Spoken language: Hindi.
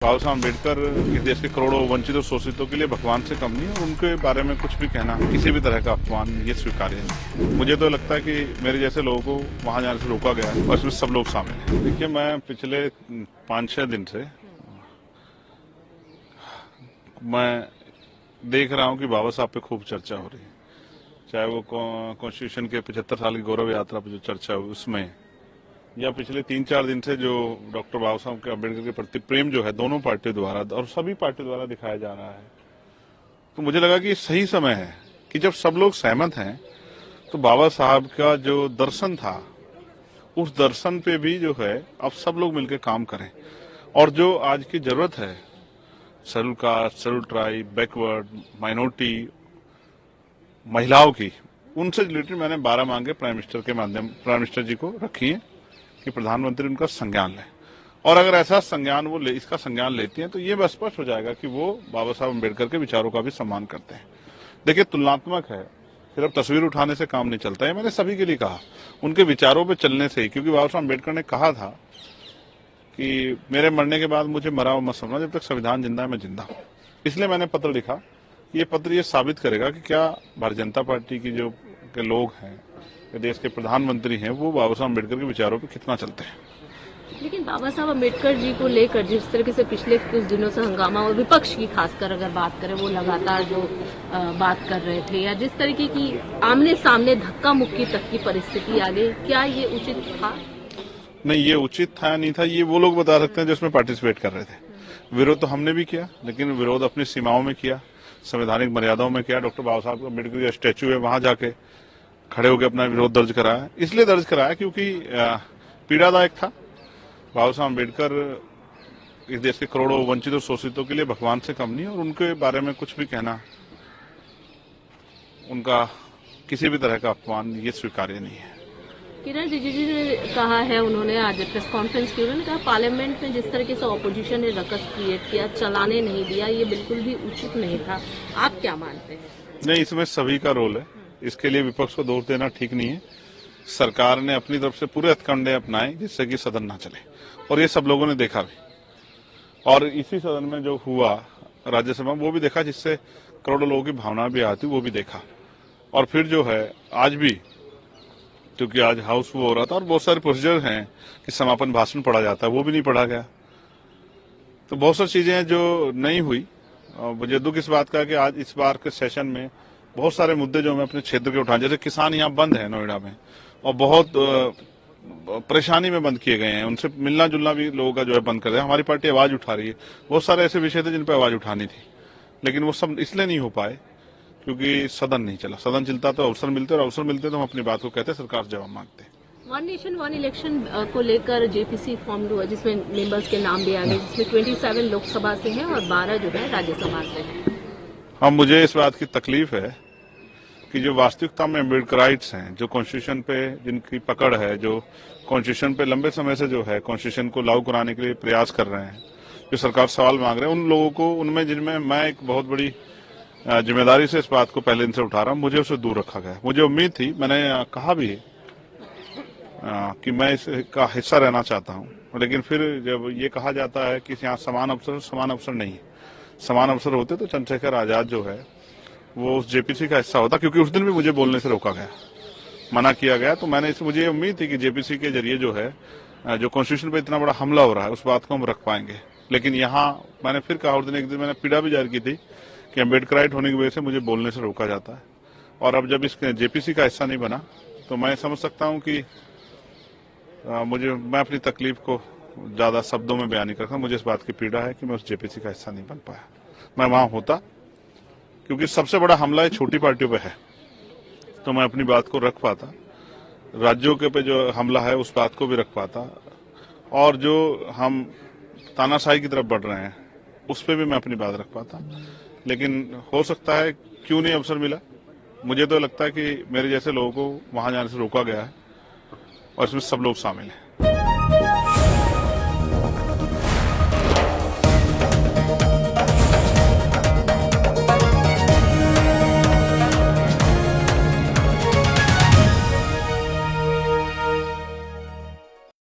बाबा साहब अम्बेडकर इस देश के करोड़ों वंचित और शोषितों के लिए भगवान से कम नहीं है और उनके बारे में कुछ भी कहना किसी भी तरह का अपमान ये स्वीकार्य नहीं है। मुझे तो लगता है कि मेरे जैसे लोगों को वहां जाने से रोका गया है और इसमें सब लोग शामिल हैं। देखिए, मैं पिछले 5-6 दिन से मैं देख रहा हूं कि बाबा साहब पे खूब चर्चा हो रही है, चाहे वो कॉन्स्टिट्यूशन के 75 साल की गौरव यात्रा पर जो चर्चा हुई उसमें, या पिछले 3-4 दिन से जो डॉक्टर बाबा साहब के अम्बेडकर के प्रति प्रेम जो है दोनों पार्टियों द्वारा और सभी पार्टियों द्वारा दिखाया जा रहा है, तो मुझे लगा कि ये सही समय है कि जब सब लोग सहमत हैं तो बाबा साहब का जो दर्शन था उस दर्शन पे भी जो है अब सब लोग मिलकर काम करें। और जो आज की जरूरत है schedule caste, schedule tribe, backward, minority, महिलाओं की, उनसे रिलेटेड मैंने 12 मांगे प्राइम मिनिस्टर जी को रखी है कि प्रधानमंत्री उनका संज्ञान लें। और अगर ऐसा संज्ञान वो इसका संज्ञान लेती हैं तो ये स्पष्ट हो जाएगा कि वो बाबा साहब अम्बेडकर के विचारों का भी सम्मान करते हैं। देखिए, तुलनात्मक है, सिर्फ तस्वीर उठाने से काम नहीं चलता है। मैंने सभी के लिए कहा, उनके विचारों पे चलने से ही, क्योंकि बाबा साहब अम्बेडकर ने कहा था कि मेरे मरने के बाद मुझे मरा हुआ मत समझना, जब तक संविधान जिंदा है मैं जिंदा हूं। इसलिए मैंने पत्र लिखा। ये पत्र ये साबित करेगा कि क्या भारतीय जनता पार्टी की जो के लोग हैं, देश के प्रधानमंत्री हैं, वो बाबा साहब अम्बेडकर के विचारों पे कितना चलते हैं। लेकिन बाबा साहब अम्बेडकर जी को लेकर जिस तरीके से पिछले कुछ दिनों से हंगामा, और विपक्ष की खासकर अगर बात करें, वो लगातार जो बात कर रहे थे, या जिस तरीके की आमने सामने धक्का मुक्की तक की परिस्थिति आ गई, क्या ये उचित था? नहीं, ये उचित था नहीं था, ये वो लोग बता सकते हैं जो इसमें पार्टिसिपेट कर रहे थे। विरोध तो हमने भी किया, लेकिन विरोध अपनी सीमाओं में किया, संवैधानिक मर्यादाओं में किया। डॉक्टर बाबा साहब अम्बेडकर का स्टैच्यू है, वहां जाके खड़े होकर अपना विरोध दर्ज कराया। इसलिए दर्ज कराया क्योंकि पीड़ादायक था। बाबा साहब अम्बेडकर इस देश के करोड़ों वंचित और शोषितों के लिए भगवान से कम नहीं है और उनके बारे में कुछ भी कहना उनका किसी भी तरह का अपमान ये स्वीकार्य नहीं है। किरण रिजिजू ने कहा है, उन्होंने आज प्रेस कॉन्फ्रेंस की, उन्होंने कहा पार्लियामेंट में जिस तरीके से ऑपोजिशन ने रकस क्रिएट किया, चलाने नहीं दिया, ये बिल्कुल भी उचित नहीं था। आप क्या मानते हैं? नहीं, इसमें सभी का रोल है, इसके लिए विपक्ष को दोष देना ठीक नहीं है। सरकार ने अपनी तरफ से पूरे हथकंडे अपनाए जिससे कि सदन ना चले, और ये सब लोगों ने देखा भी। और इसी सदन में जो हुआ राज्यसभा में वो भी देखा, जिससे करोड़ों लोगों की भावना भी आती, वो भी देखा। और फिर जो है आज भी, क्योंकि आज हाउस वो हो रहा था और बहुत सारे प्रोसीजर हैं कि समापन भाषण पढ़ा जाता है, वो भी नहीं पढ़ा गया। तो बहुत सारी चीजें हैं जो नहीं हुई। मुझे दुख इस बात का कि आज इस बार के सेशन में बहुत सारे मुद्दे जो मैं अपने क्षेत्र के उठाए, जैसे किसान यहाँ बंद है नोएडा में और बहुत परेशानी में बंद किए गए हैं, उनसे मिलना जुलना भी लोगों का जो है बंद कर दिया। हमारी पार्टी आवाज उठा रही है, बहुत सारे ऐसे विषय थे जिन पर आवाज उठानी थी, लेकिन वो सब इसलिए नहीं हो पाए क्योंकि सदन नहीं चला। सदन चलता तो अवसर मिलते, और अवसर मिलते तो हम अपनी बात को कहते, सरकार जवाब मांगते। वन नेशन वन इलेक्शन को लेकर जेपीसी फॉर्म हुआ, जिसमें मेंबर्स के नाम भी आ गए, जिसमें 27 लोकसभा से हैं और 12 जो है राज्यसभा से हैं। हाँ, मुझे इस बात की तकलीफ है कि जो वास्तविकता में अम्बेडकराइट्स हैं, जो कॉन्स्टिट्यूशन पे जिनकी पकड़ है, जो कॉन्स्टिट्यूशन पे लंबे समय से जो है कॉन्स्टिट्यूशन को लागू कराने के लिए प्रयास कर रहे हैं, जो सरकार सवाल मांग रहे हैं, उन लोगों को, उनमें जिनमें मैं एक बहुत बड़ी जिम्मेदारी से इस बात को पहले दिन से उठा रहा हूँ, मुझे उसे दूर रखा गया। मुझे उम्मीद थी, मैंने कहा भी कि मैं इसका हिस्सा रहना चाहता हूँ, लेकिन फिर जब ये कहा जाता है कि यहाँ समान अवसर नहीं है, समान अवसर होते तो चंद्रशेखर आजाद जो है वो उस जेपीसी का हिस्सा होता, क्योंकि उस दिन भी मुझे बोलने से रोका गया, मना किया गया। तो मैंने मुझे उम्मीद थी कि जेपीसी के जरिए जो है, जो कॉन्स्टिट्यूशन पे इतना बड़ा हमला हो रहा है, उस बात को हम रख पाएंगे। लेकिन यहाँ मैंने फिर कहा, उस दिन एक दिन मैंने पीड़ा भी जाहिर की थी कि अम्बेडकराइट होने की वजह से मुझे बोलने से रोका जाता है, और अब जब इस जेपीसी का हिस्सा नहीं बना तो मैं समझ सकता हूँ कि मैं अपनी तकलीफ को ज्यादा शब्दों में बयान नहीं करता। मुझे इस बात की पीड़ा है कि मैं उस जेपीसी का हिस्सा नहीं बन पाया। मैं वहां होता, क्योंकि सबसे बड़ा हमला छोटी पार्टियों पे है, तो मैं अपनी बात को रख पाता, राज्यों के पे जो हमला है उस बात को भी रख पाता, और जो हम तानाशाही की तरफ बढ़ रहे हैं उस पर भी मैं अपनी बात रख पाता। लेकिन हो सकता है क्यों नहीं अवसर मिला। मुझे तो लगता है कि मेरे जैसे लोगों को वहां जाने से रोका गया है और इसमें सब लोग शामिल हैं।